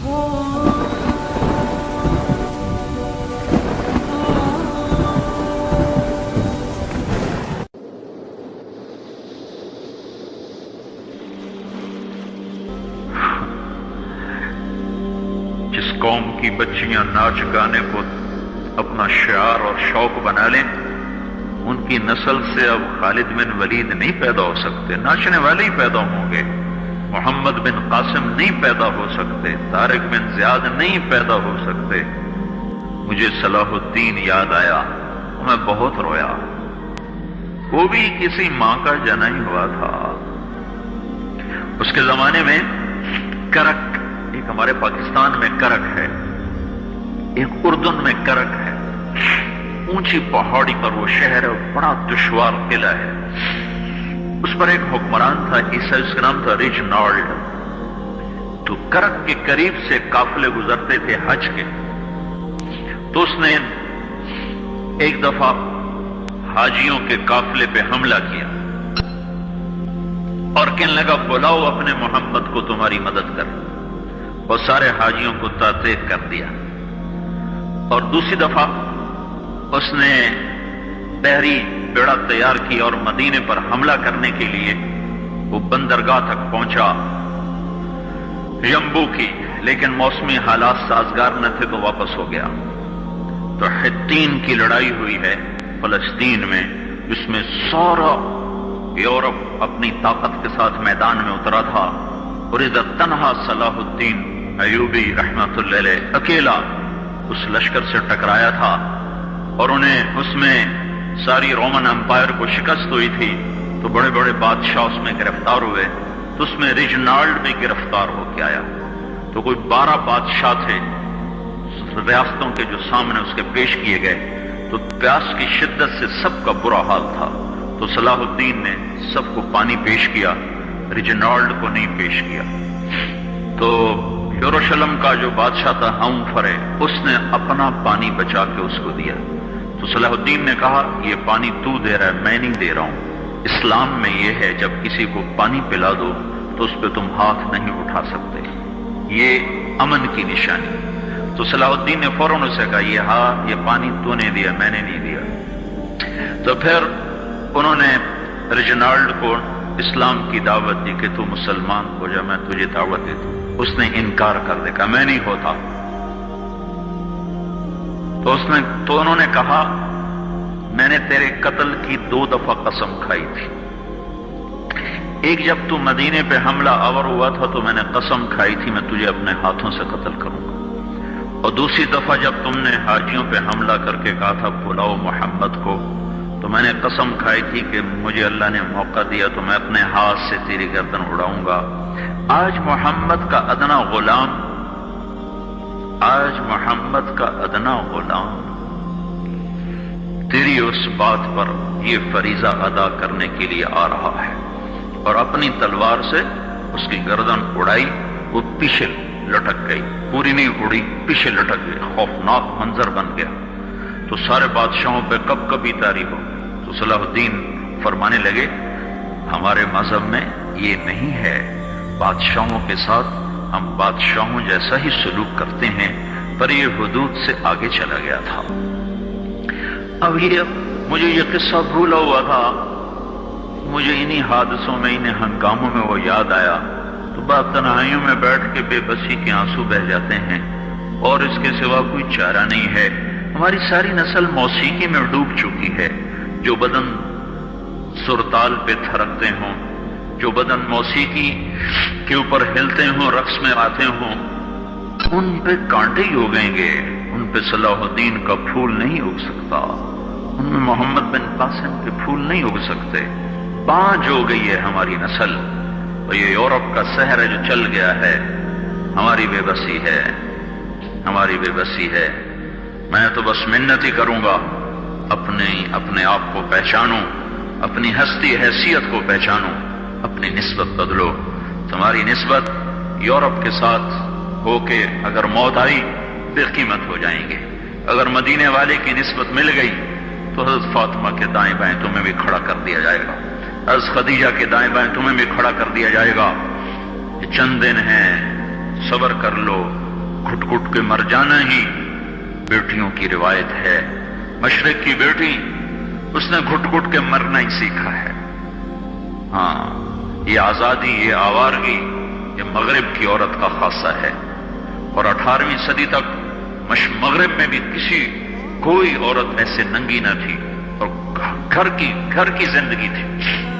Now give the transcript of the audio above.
जिस कौम की बच्चियां नाच गाने को अपना शिआर और शौक बना लें, उनकी नस्ल से अब खालिद बिन वलीद नहीं पैदा हो सकते, नाचने वाले ही पैदा होंगे। मोहम्मद बिन कासिम नहीं पैदा हो सकते, तारिक बिन ज़ियाद नहीं पैदा हो सकते। मुझे सलाहुद्दीन याद आया, मैं बहुत रोया। वो भी किसी मां का जना ही हुआ था। उसके जमाने में करक, एक हमारे पाकिस्तान में करक है, एक उर्दून में करक है। ऊंची पहाड़ी पर वो शहर है, बड़ा दुश्वार किला है। उस पर एक हुक्मरान था ईसा, उसका नाम था रिजनाल्ड। तो करक के करीब से काफिले गुजरते थे हज के। तो उसने एक दफा हाजियों के काफिले पे हमला किया और कहने लगा, बुलाओ अपने मोहम्मद को, तुम्हारी मदद कर। और सारे हाजियों को तातेक कर दिया। और दूसरी दफा उसने बहरी बेड़ा तैयार की और मदीने पर हमला करने के लिए वो बंदरगाह तक पहुंचा यम्बू की, लेकिन मौसमी हालात साजगार न थे तो वापस हो गया। तो हित्तीन की लड़ाई हुई है फलस्तीन में, जिसमें सारा यूरोप अपनी ताकत के साथ मैदान में उतरा था। और इधर तन्हा सलाहुद्दीन अयूबी रहमतुल्लाह अलैह अकेला उस लश्कर से टकराया था और उन्हें उसमें सारी रोमन एम्पायर को शिकस्त हुई थी। तो बड़े बड़े बादशाह उसमें गिरफ्तार हुए। तो उसमें रिजनाल्ड भी गिरफ्तार होकर आया। तो कोई 12 बादशाह थे रियासतों के जो सामने उसके पेश किए गए। तो प्यास की शिद्दत से सबका बुरा हाल था। तो सलाहुद्दीन ने सबको पानी पेश किया, रिजनाल्ड को नहीं पेश किया। तो यरूशलेम का जो बादशाह था हमफरे, उसने अपना पानी बचा के उसको दिया। तो सलाहुद्दीन ने कहा, ये पानी तू दे रहा है, मैं नहीं दे रहा हूं। इस्लाम में यह है, जब किसी को पानी पिला दो तो उस पर तुम हाथ नहीं उठा सकते, ये अमन की निशानी। तो सलाहुद्दीन ने फौरन उसे कहा, ये पानी तूने दिया, मैंने नहीं दिया। तो फिर उन्होंने रिजनाल्ड को इस्लाम की दावत दी कि तू मुसलमान हो जा, मैं तुझे दावत देता हूं। उसने इनकार कर दिया, मैं नहीं होता। तो उन्होंने कहा, मैंने तेरे कत्ल की 2 दफा कसम खाई थी। एक जब तू मदीने पे हमला आवर हुआ था तो मैंने कसम खाई थी मैं तुझे अपने हाथों से कत्ल करूंगा। और दूसरी दफा जब तुमने हाजियों पे हमला करके कहा था बुलाओ मोहम्मद को, तो मैंने कसम खाई थी कि मुझे अल्लाह ने मौका दिया तो मैं अपने हाथ से तेरी गर्दन उड़ाऊंगा। आज मोहम्मद का अदना गुलाम तेरी उस बात पर यह फरीजा अदा करने के लिए आ रहा है। और अपनी तलवार से उसकी गर्दन उड़ाई, वो पीछे लटक गई, पूरी नहीं उड़ी, पीछे लटक गई। खौफनाक मंजर बन गया। तो सारे बादशाहों पे कब कभी तारी हो। तो सलाहुद्दीन फरमाने लगे, हमारे मजहब में ये नहीं है, बादशाहों के साथ हम बादशाहों जैसा ही सलूक करते हैं, पर ये हुदूद से आगे चला गया था। अब मुझे ये किस्सा भूला हुआ था, मुझे इन्हीं हादसों में, इन्हीं हंगामों में वो याद आया। तो बाप तन्हाइयों में बैठ के बेबसी के आंसू बह जाते हैं और इसके सिवा कोई चारा नहीं है। हमारी सारी नस्ल मौसीकी में डूब चुकी है। जो बदन सुरताल पे थरकते हों, जो बदन मौसीकी के ऊपर हिलते हों, रक्स में आते हों, उन पे कांटे ही उगेंगे, उन पे सलाहुद्दीन का फूल नहीं उग सकता, उनमें मोहम्मद बिन कासिम के फूल नहीं उग सकते। बांझ हो गई है हमारी नस्ल। और ये यूरोप का शहर है जो चल गया है, हमारी बेबसी है, हमारी बेबसी है। मैं तो बस मिन्नत ही करूंगा, अपने आप को पहचानो, अपनी हस्ती हैसियत को पहचानो, अपनी निस्बत बदलो। तुम्हारी निस्बत यूरोप के साथ होके अगर मौत आई बेकीमत हो जाएंगे। अगर मदीने वाले की निस्बत मिल गई तो हज़रत फातिमा के दाएं बाएं तुम्हें भी खड़ा कर दिया जाएगा, हज़रत खदीजा के दाएं बाएं तुम्हें भी खड़ा कर दिया जाएगा। ये चंद दिन हैं, सब्र कर लो, घुट घुट के मर जाना ही बेटियों की रिवायत है। मशरिक की बेटी, उसने घुट घुट के मरना ही सीखा है। हाँ, ये आजादी, ये आवारगी, ये मगरिब की औरत का खासा है। और 18वीं सदी तक मगरिब में भी कोई औरत ऐसे नंगी न थी, और घर की जिंदगी थी।